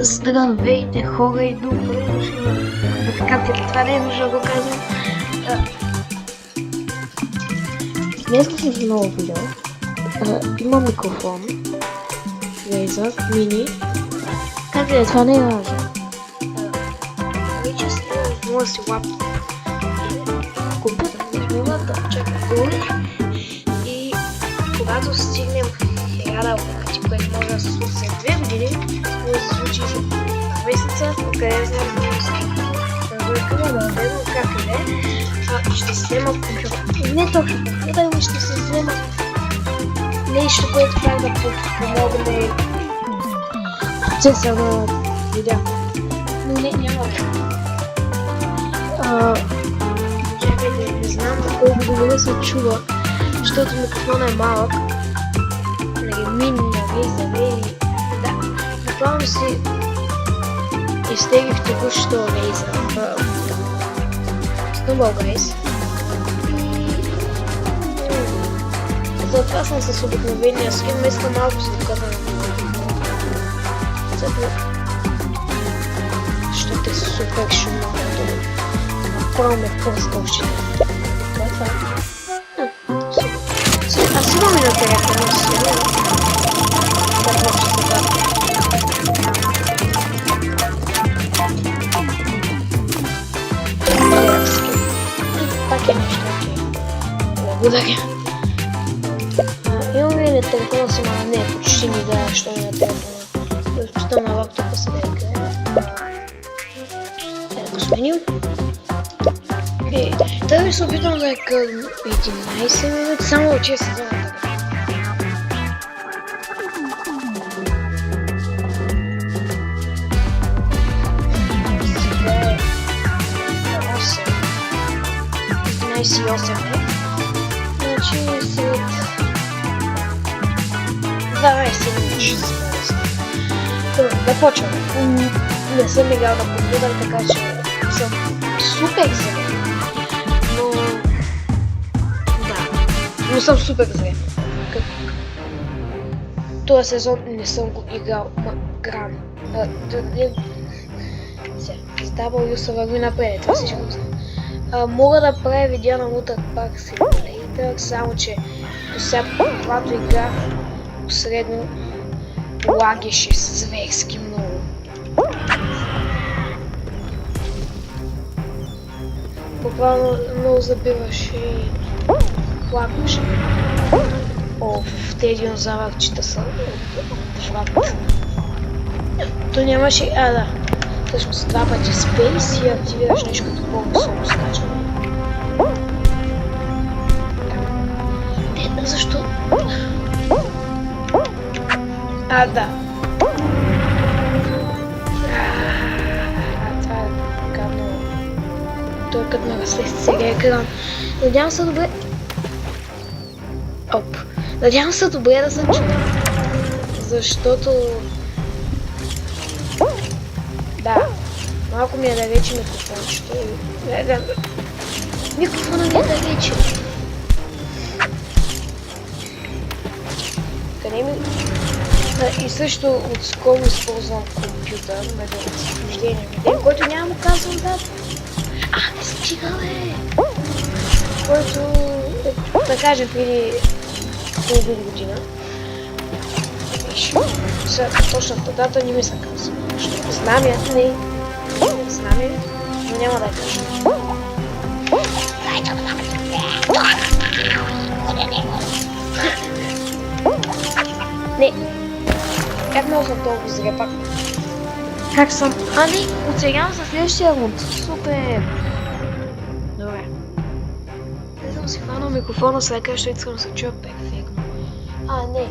Здравейте хора и добре дошли в подкаста. Това не е нужно да го казвам. Днес съм в ново видео. Има микрофон. Razer Mini. Как е? Това не е важно. Вече може да си лаптоп. Компютър не сме да чакам и когато стигнем 1000 пъти, което може да се случи след 2 години, може да се случи след 2 месеца, къде знам да го екранирам, как и да ще се взема компютър. Не точно компютър, но ще се взема нещо, което пак да помогне процеса на видео. Но няма чакайте, не знам колко добре се чува, защото микрофонът е малък. Мини на Razer и да, буквално си изтеглих току-що Razer Snowball Guys и затова съм с обикновения скин, искам малко се докъпа защото е супер шумно, направо ме пръска ушите. Това е. Аз имам и на телефона си. Пак е нещо окей. Благодаря. Имам и на телефона си, но не, почти не знае, що е на телефона. Предпочитам на лаптопа си да е къде. Да го сменим. Той се опитвам да е към 11 минути, само от 6 сезона. И 8 е. Значи след 12 минути ще се споря. Да почвам. Не съм играл на компютър, така че съм супер зрем. Но... да. Но съм супер зрем. Този сезон не съм го играл грам. С W се върви напред, това всичко знам. Мога да правя видео на Water Park Simulator, само че до сега когато играх посредно лагеше зверски много. Буквално много забиваше и лагаше. В тези динозавърчета са жват. То нямаше... да. Всъщност 2 пъти спейс и активираш нещо като по-високо скачане. Защо? Да. Това е гадно. Той е като нараслести сега екран. Надявам се добре... Надявам се добре да съм чула. Защото... да, малко ми е далече микрофончето. Микрофона ми е далече. Къде ми... и също отскоро използвам компютър, предупреждение видео, който няма му казвам дата. Не стига който да кажем преди половин година. Точната дата не ми се казва. Знам я, знам я, но няма да я кажа. Не, как много съм толкова зря пак? Как съм? Не, оцелявам за следващия рунд. Супер! Добре. Не съм си хванал микрофона сега, защото искам да се чуя перфектно. Не.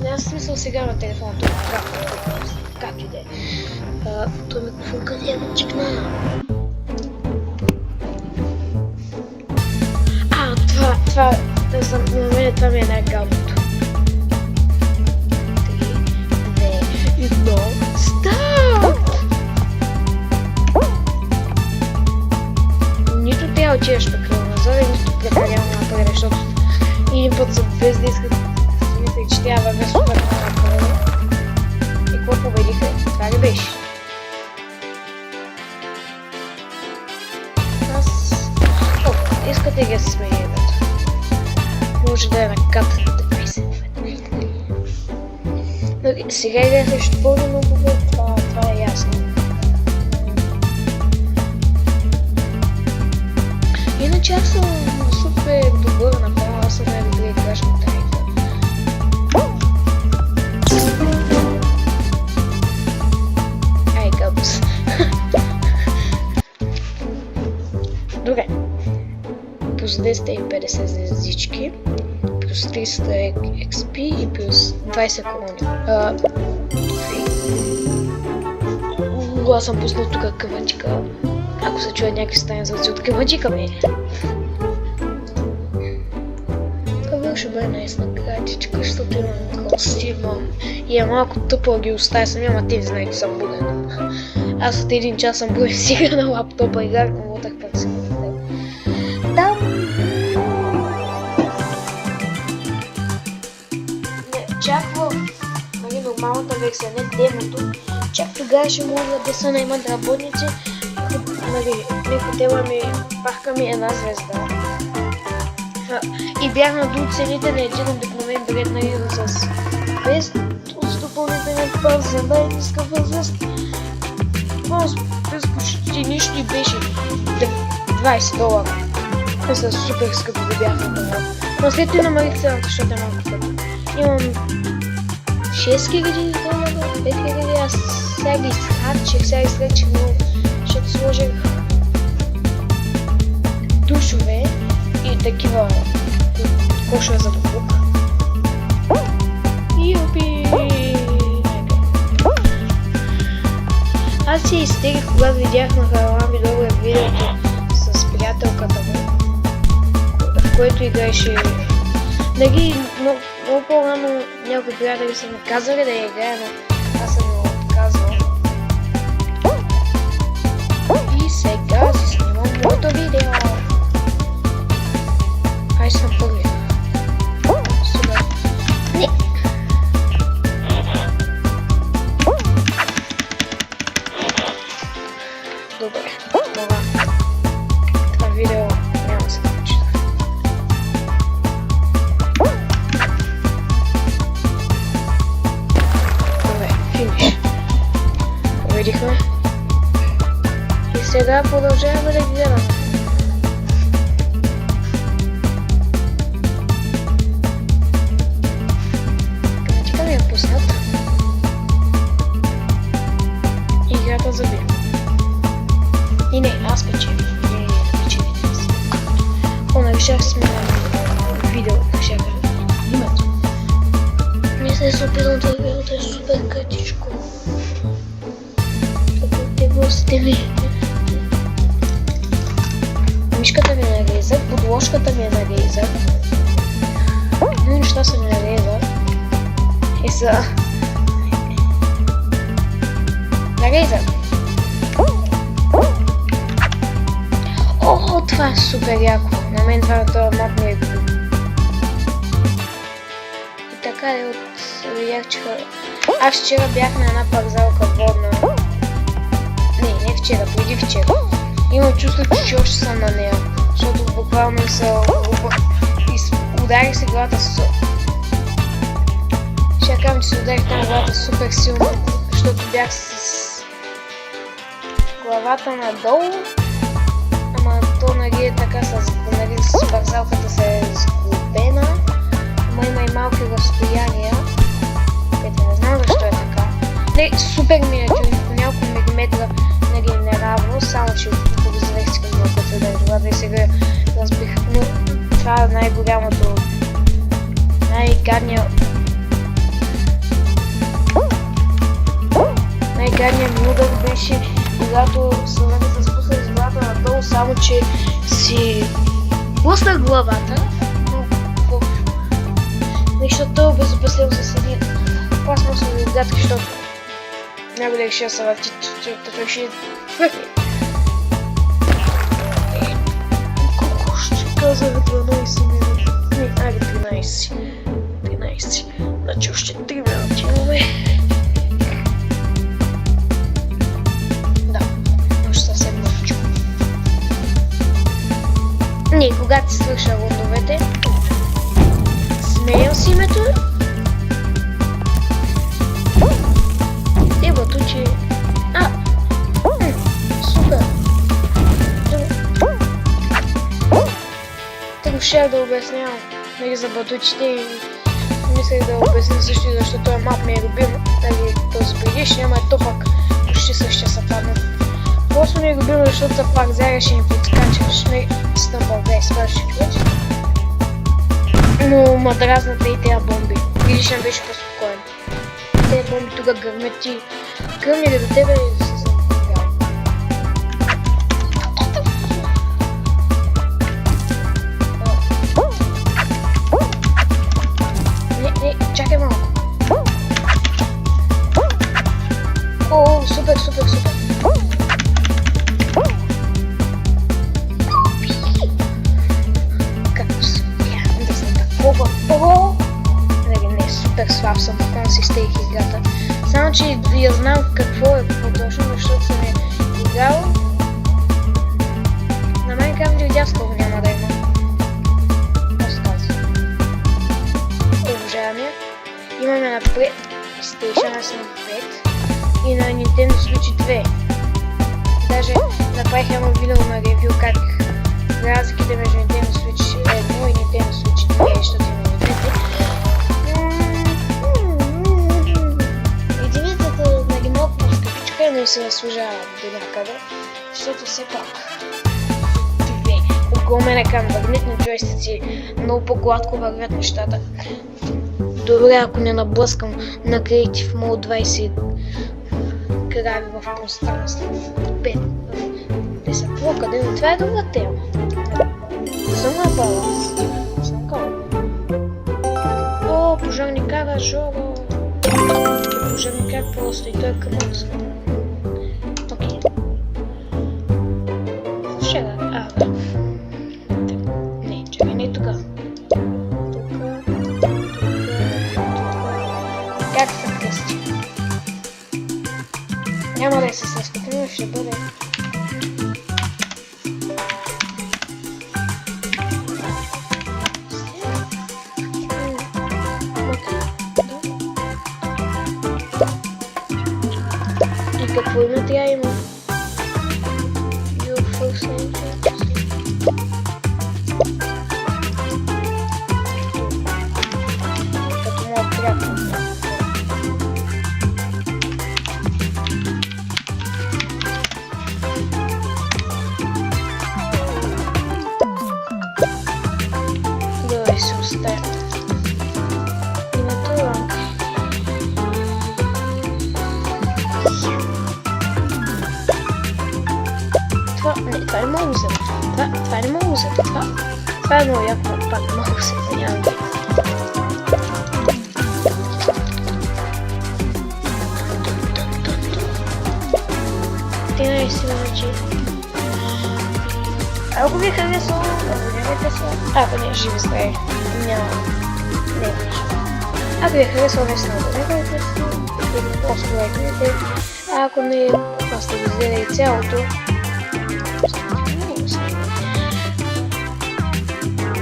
Няма смисъл сега на телефона, това както и да е. Той микрофон къде е да чекна? На мен това ми е най-галното. 3, 2, 1, старт! Нито трябва да отиваш прекалено назад, нито прекалено напред, защото един път съм без да исках че трябва да супер напред. И какво победиха? Това ли беше? да е на кат 20 метра. Сега играе срещу пълни нобове, това е ясно. Иначе аз съм супер добър направо, аз съм най-добре играч на тази игра. Ай, габус. Добре. Плюс 250 звездички, плюс 300 XP и плюс 20 колони. Аз съм пуснал тук къмъчика. Ако се чуят някакви стани звуци от къмъчика ми. Това ще бъде наистина кратичка, защото имам гости, и е малко тъпо да ги оставя сами, ама те не знаят, че съм буден. Аз от един час съм буден си игра на лаптопа, играх, но лотах пак си. Там чак в нормалната версия, не демото, чак тогава ще мога да се наймат работници. Ми хотела ми, парка ми една звезда. И бях надул цените на един обикновен билет на игра с без допълнителен пар за най-ниска възраст. Без почти нищо и беше $20. Те са супер скъпи да бяха на това. Но след това намалих цената, защото е малко скъпо. Имам $6000, $5000, аз сега ги изхарчих, но защото сложих душове и такива кошове за буклук. Юпи! Аз си изтегих, когато видях на канала ми долу видеото с приятелката му, в което играеше. Много по-рано някои приятели са ми казали да я играя, но аз съм го отказвал. И сега си снимам моето видео. Ай, съм първи. Супер. Не! Добре, това видео няма да се получи. Добре, финиш. Победихме. И сега продължаваме да гледаме. Камъчка ми е пуснат. Играта заби. И не, аз печеля. Не печеля аз. Решах сме видео, решах името. Мисля, супер, но това видеото е супер кратичко. Те гостите ми. Мишката ми нарезах, подложката ми нарезах. Но неща са ми нарезах. И са... нарезах. О, това е супер яко. На мен това на този мап ми е кул. И така е от... видях, че... Аз вчера бях на една парзалка водна. Не вчера, преди вчера. Имам чувството, че още съм на нея. Защото буквално ми се... ударих се главата с... Ще кажам, че се ударих там главата супер силно. Защото бях с... главата надолу. Ама то нали е така с парзалката се е сглобена. Ама има и малки разстояния. Където не знам защо е така. Не, супер миниатюрни, по няколко милиметра нали неравно, само че подозрех си към малко да е това, да сега разбих. Но това е най-голямото, най-гадният ми удар беше, когато слънце се спусна из главата надолу, само че си блъснах главата, но защото той е безопасен с един пластмасови отгадки, защото най-голях ще се върти, той ще хвърли. Колко ще казах 12 минути? Не, айде 13. Значи още 3 минути имаме. Да, още съвсем мъчко. Не, когато си свърша рундовете, щях да обяснявам за батутите и мислех да обясня също, защото този мап ми е любим, нали, този предишния, ама то пак почти същия са паднат. Просто ми е любим, защото пак заряше ни подскачаш, не стъмбъл, да изпадаше ключ. Но ма дразнат и тези бомби. Предишния беше по-спокоен. Тези бомби тук гърмят и гърмили до тебе и да се забавява. Не, чакай малко. О, супер. Какво да съм такова? Не, супер слаб съм, буквално си стеих играта. Само, че я знам какво е по-точно, защото съм играл. На Minecraft видях скоро няма да има. Разказвам. Обожаваме. Имаме на PlayStation 5 и на Nintendo Switch 2. Даже направих едно видео на ревю как разликите между Nintendo Switch 1 и Nintendo Switch 2, защото има двете. Единицата нали много по-скъпичка, но и се заслужава до някъде, защото все пак огромен екран, магнитни джойстици, много по-гладко вървят нещата. Добре, ако не наблъскам на Creative Mode 20 крави в пространство. Те са по-къде, но това е друга тема. Съм на баланс. Съм кал. О, пожарникара, Жоро. Пожарникар просто и той е към нас. Окей. Ще да. Не, чакай, не тука. Как се кръсти? Няма да е с разкъпено, ще бъде. И какво има тя има? Като моят приятел. Давай се оставя. И на това. Това не мога да взема. Това не мога да взема. Това е много яко, пак не мога да взема. Нямам да. Ти наистина вече. Ако ви харесало, абонирайте се. Ако не, живи здраве. Няма. Не беше. Ако ви харесало, не се абонирайте се. Или просто лайкнете. А ако не, просто го гледайте цялото.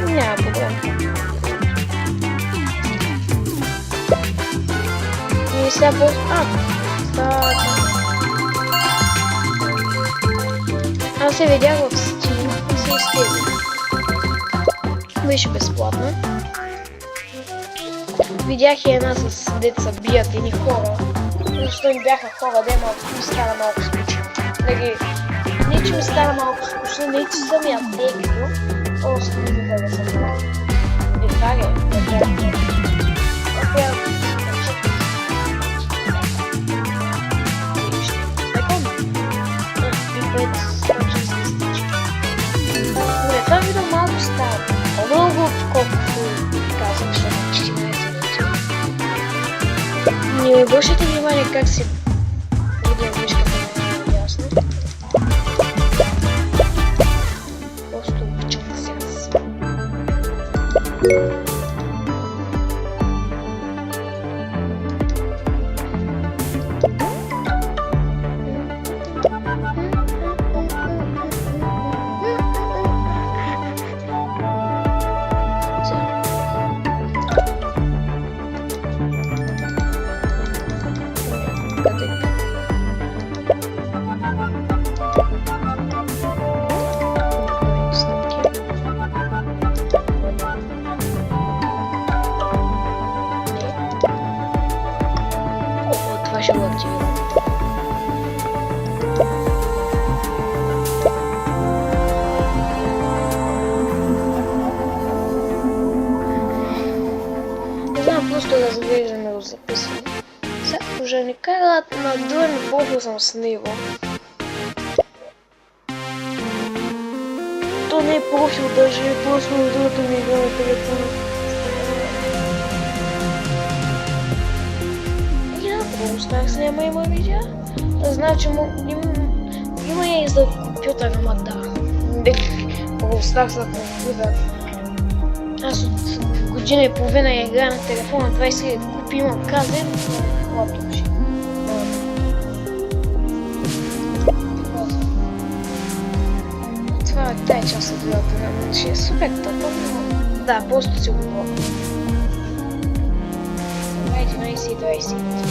Няма проблем. И сега просто... Аз се видях в Steam и се изтегли. Беше безплатно. Видях и една с деца бият едни хора. Защото им бяха хора, да ми стана малко скучно. Не че ми стана малко скучно, не че самия тегло. Просто не ми да съм малко. И това е. Това видео малко става. Много колкото казах, защото 14 минути. Не обръщайте внимание как се видео мишката не е ясно. Просто обичам сега си. ще го активирам. Не знам, просто разглеждаме го записвам. Сега уже не карат на дърни профил съм с него. То не е профил даже, просто другата ми игра на телефона. Старс няма видео. Значи има и за компютъра, ама да. Старс на компютър. Аз от година и половина игра на телефона, 20 000 купи, имам казен, лаптоп ще. Това е тази част от видеото, ще е супер тъпо, но да, просто си го говоря. 11 и 20.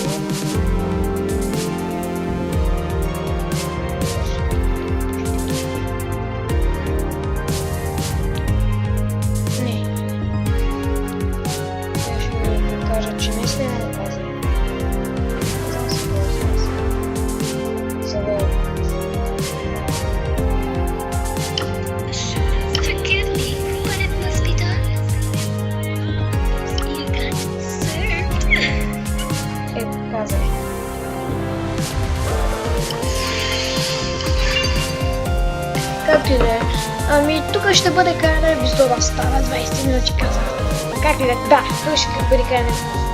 Както и да е. Ами тук ще бъде край на епизода, става 20 минути казах. Как ли да? Да, тук ще бъде край на епизода.